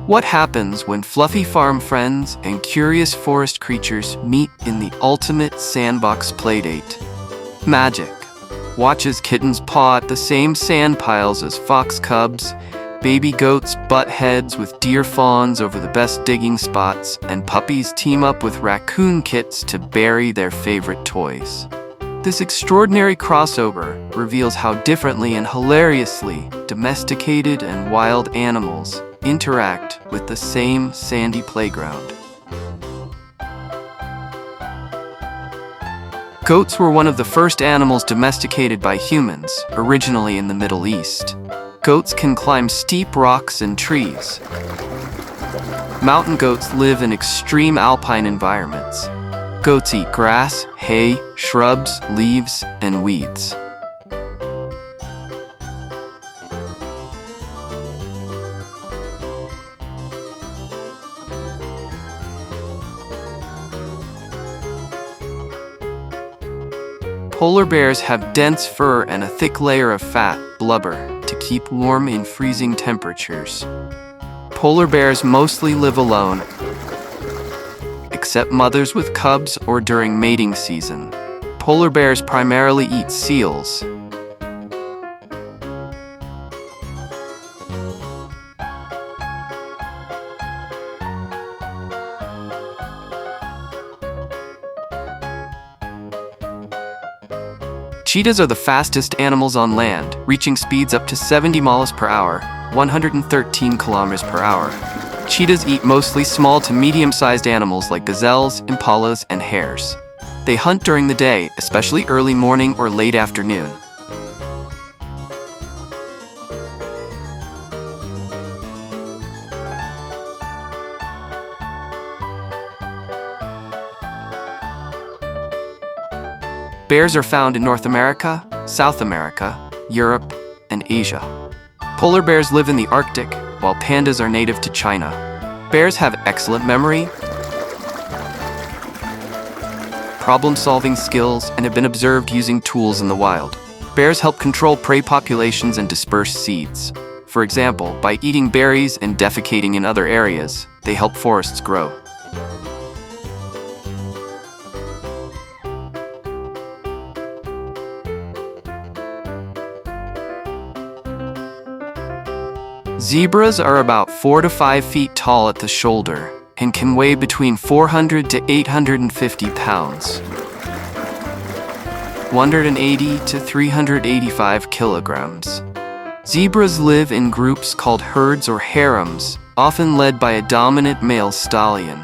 What happens when fluffy farm friends and curious forest creatures meet in the ultimate sandbox playdate? Magic. Watch as kittens paw at the same sand piles as fox cubs, baby goats butt heads with deer fawns over the best digging spots, and puppies team up with raccoon kits to bury their favorite toys. This extraordinary crossover reveals how differently and hilariously domesticated and wild animals interact with the same sandy playground. Goats were one of the first animals domesticated by humans, originally in the Middle East. Goats can climb steep rocks and trees. Mountain goats live in extreme alpine environments. Goats eat grass, hay, shrubs, leaves, and weeds. Polar bears have dense fur and a thick layer of fat, blubber, to keep warm in freezing temperatures. Polar bears mostly live alone, except mothers with cubs or during mating season. Polar bears primarily eat seals. Cheetahs are the fastest animals on land, reaching speeds up to 70 miles per hour, 113 kilometers per hour. Cheetahs eat mostly small to medium-sized animals like gazelles, impalas, and hares. They hunt during the day, especially early morning or late afternoon. Bears are found in North America, South America, Europe, and Asia. Polar bears live in the Arctic, while pandas are native to China. Bears have excellent memory, problem-solving skills, and have been observed using tools in the wild. Bears help control prey populations and disperse seeds. For example, by eating berries and defecating in other areas, they help forests grow. Zebras are about 4 to 5 feet tall at the shoulder and can weigh between 400 to 850 pounds, 180 to 385 kilograms. Zebras live in groups called herds or harems, often led by a dominant male stallion.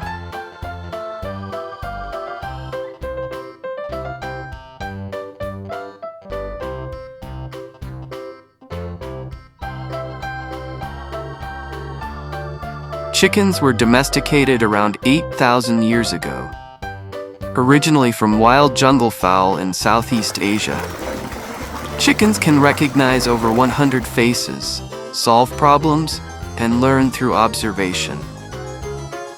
Chickens were domesticated around 8,000 years ago, originally from wild jungle fowl in Southeast Asia. Chickens can recognize over 100 faces, solve problems, and learn through observation.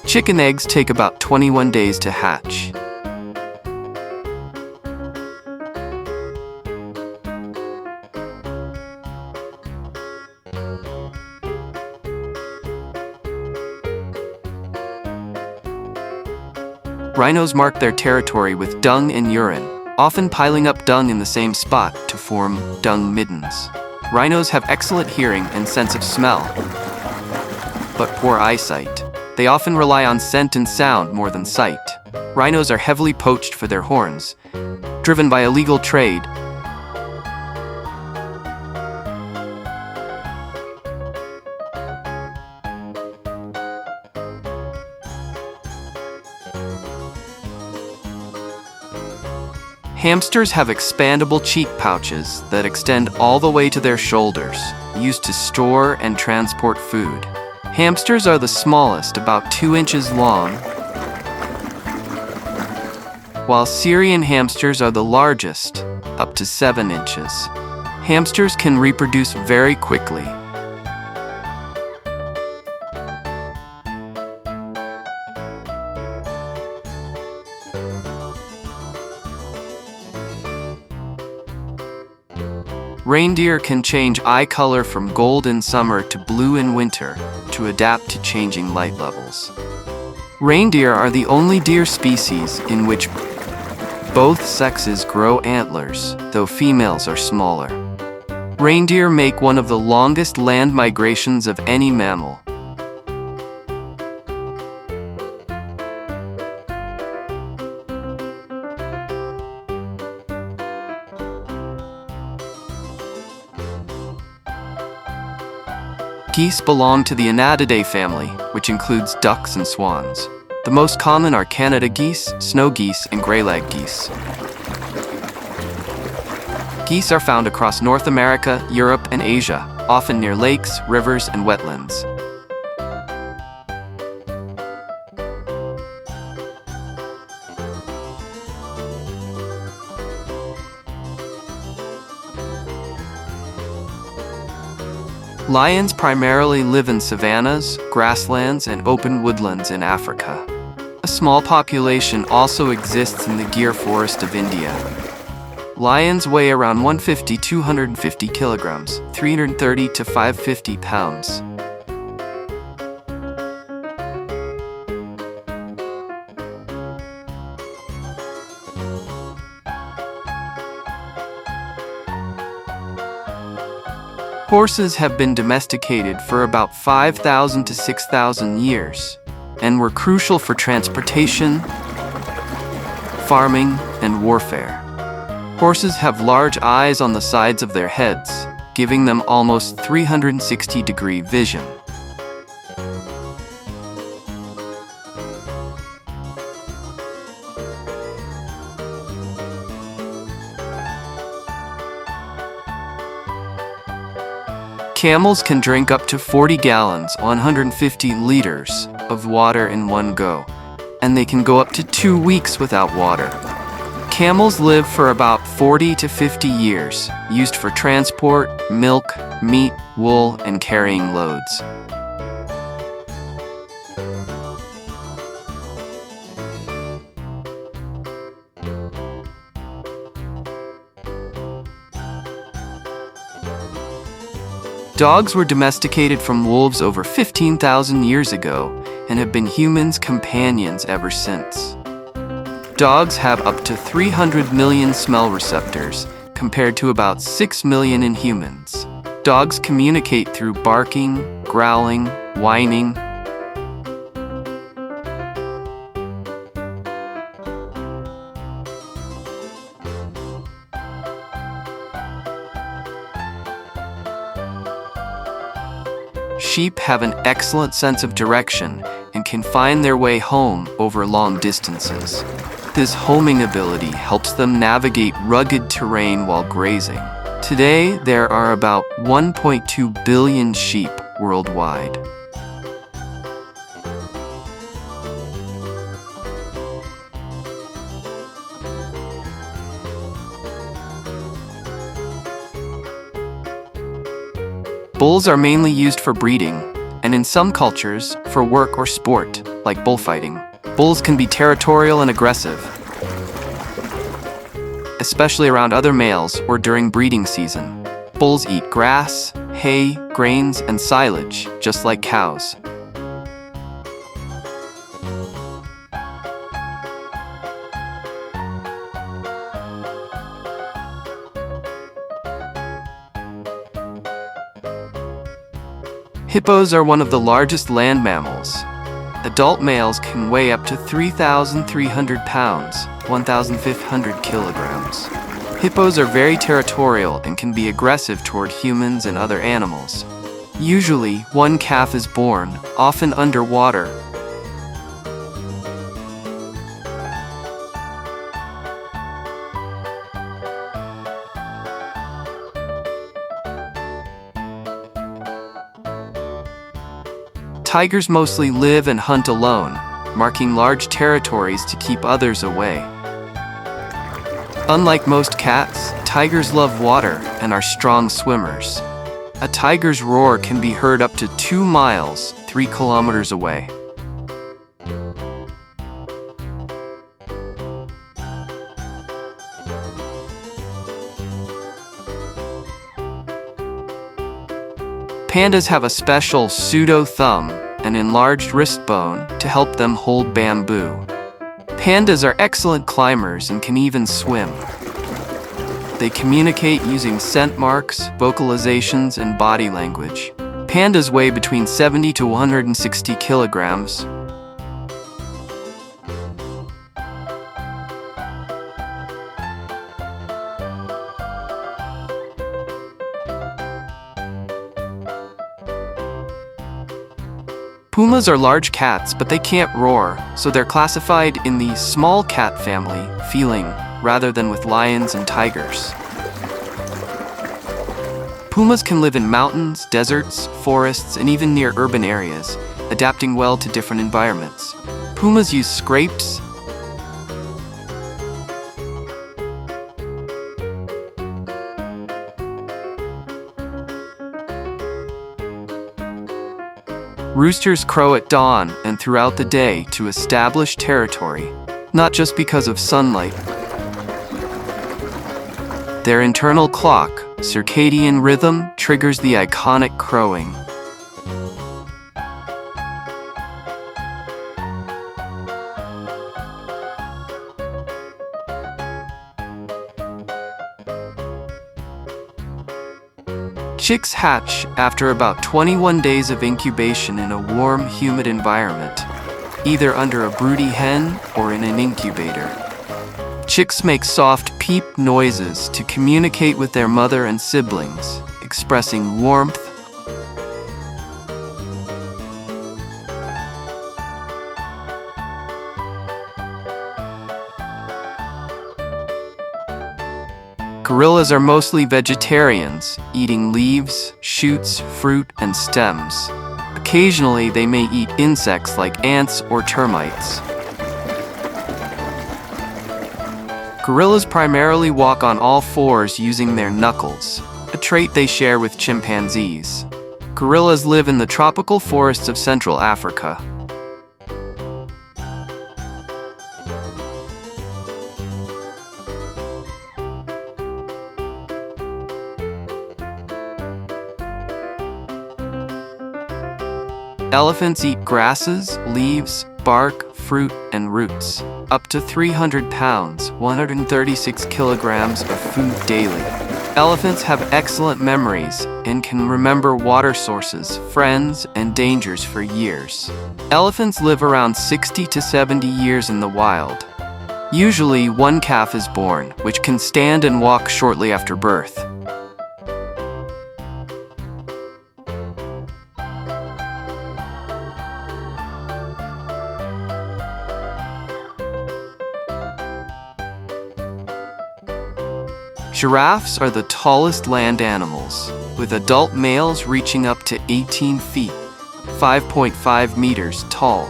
Chicken eggs take about 21 days to hatch. Rhinos mark their territory with dung and urine, often piling up dung in the same spot to form dung middens. Rhinos have excellent hearing and sense of smell, but poor eyesight. They often rely on scent and sound more than sight. Rhinos are heavily poached for their horns, driven by illegal trade. Hamsters have expandable cheek pouches that extend all the way to their shoulders, used to store and transport food. Hamsters are the smallest, about 2 inches long, while Syrian hamsters are the largest, up to 7 inches. Hamsters can reproduce very quickly. Reindeer can change eye color from gold in summer to blue in winter to adapt to changing light levels. Reindeer are the only deer species in which both sexes grow antlers, though females are smaller. Reindeer make one of the longest land migrations of any mammal. Geese belong to the Anatidae family, which includes ducks and swans. The most common are Canada geese, snow geese, and greylag geese. Geese are found across North America, Europe, and Asia, often near lakes, rivers, and wetlands. Lions primarily live in savannas, grasslands, and open woodlands in Africa. A small population also exists in the Gir forest of India. Lions weigh around 150–250 kilograms, 330 to 550 pounds. Horses have been domesticated for about 5,000 to 6,000 years and were crucial for transportation, farming, and warfare. Horses have large eyes on the sides of their heads, giving them almost 360-degree vision. Camels can drink up to 40 gallons, 150 liters, of water in one go, and they can go up to 2 weeks without water. Camels live for about 40 to 50 years, used for transport, milk, meat, wool, and carrying loads. Dogs were domesticated from wolves over 15,000 years ago and have been humans' companions ever since. Dogs have up to 300 million smell receptors, compared to about 6 million in humans. Dogs communicate through barking, growling, whining. Sheep have an excellent sense of direction and can find their way home over long distances. This homing ability helps them navigate rugged terrain while grazing. Today, there are about 1.2 billion sheep worldwide. Bulls are mainly used for breeding, and in some cultures, for work or sport, like bullfighting. Bulls can be territorial and aggressive, especially around other males or during breeding season. Bulls eat grass, hay, grains, and silage, just like cows. Hippos are one of the largest land mammals. Adult males can weigh up to 3,300 pounds, 1,500 kilograms. Hippos are very territorial and can be aggressive toward humans and other animals. Usually, one calf is born, often underwater. Tigers mostly live and hunt alone, marking large territories to keep others away. Unlike most cats, tigers love water and are strong swimmers. A tiger's roar can be heard up to 2 miles, 3 kilometers away. Pandas have a special pseudo-thumb, an enlarged wrist bone, to help them hold bamboo. Pandas are excellent climbers and can even swim. They communicate using scent marks, vocalizations, and body language. Pandas weigh between 70 to 160 kilograms. Pumas are large cats, but they can't roar, so they're classified in the small cat family, feline, rather than with lions and tigers. Pumas can live in mountains, deserts, forests, and even near urban areas, adapting well to different environments. Pumas use scrapes, roosters crow at dawn and throughout the day to establish territory, not just because of sunlight. Their internal clock, circadian rhythm, triggers the iconic crowing. Chicks hatch after about 21 days of incubation in a warm, humid environment, either under a broody hen or in an incubator. Chicks make soft peep noises to communicate with their mother and siblings, expressing warmth. Gorillas are mostly vegetarians, eating leaves, shoots, fruit, and stems. Occasionally, they may eat insects like ants or termites. Gorillas primarily walk on all fours using their knuckles, a trait they share with chimpanzees. Gorillas live in the tropical forests of Central Africa. Elephants eat grasses, leaves, bark, fruit, and roots. Up to 300 pounds, 136 kilograms of food daily. Elephants have excellent memories and can remember water sources, friends, and dangers for years. Elephants live around 60 to 70 years in the wild. Usually, one calf is born, which can stand and walk shortly after birth. Giraffes are the tallest land animals, with adult males reaching up to 18 feet, 5.5 meters tall.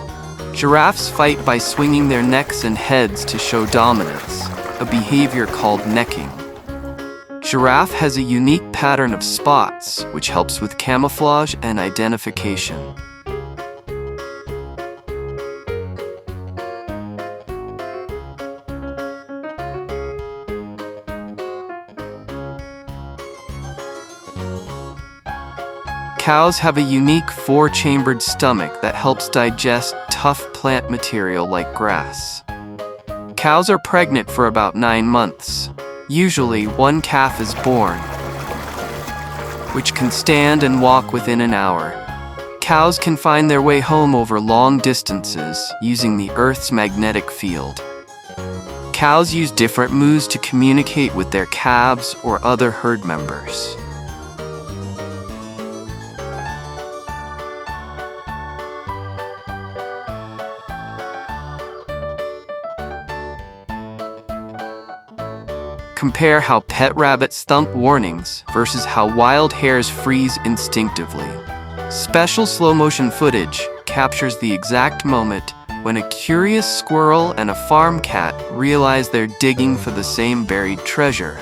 Giraffes fight by swinging their necks and heads to show dominance, a behavior called necking. Giraffe has a unique pattern of spots, which helps with camouflage and identification. Cows have a unique four-chambered stomach that helps digest tough plant material like grass. Cows are pregnant for about 9 months. Usually, one calf is born, which can stand and walk within an hour. Cows can find their way home over long distances using the Earth's magnetic field. Cows use different moos to communicate with their calves or other herd members. Compare how pet rabbits thump warnings versus how wild hares freeze instinctively. Special slow-motion footage captures the exact moment when a curious squirrel and a farm cat realize they're digging for the same buried treasure.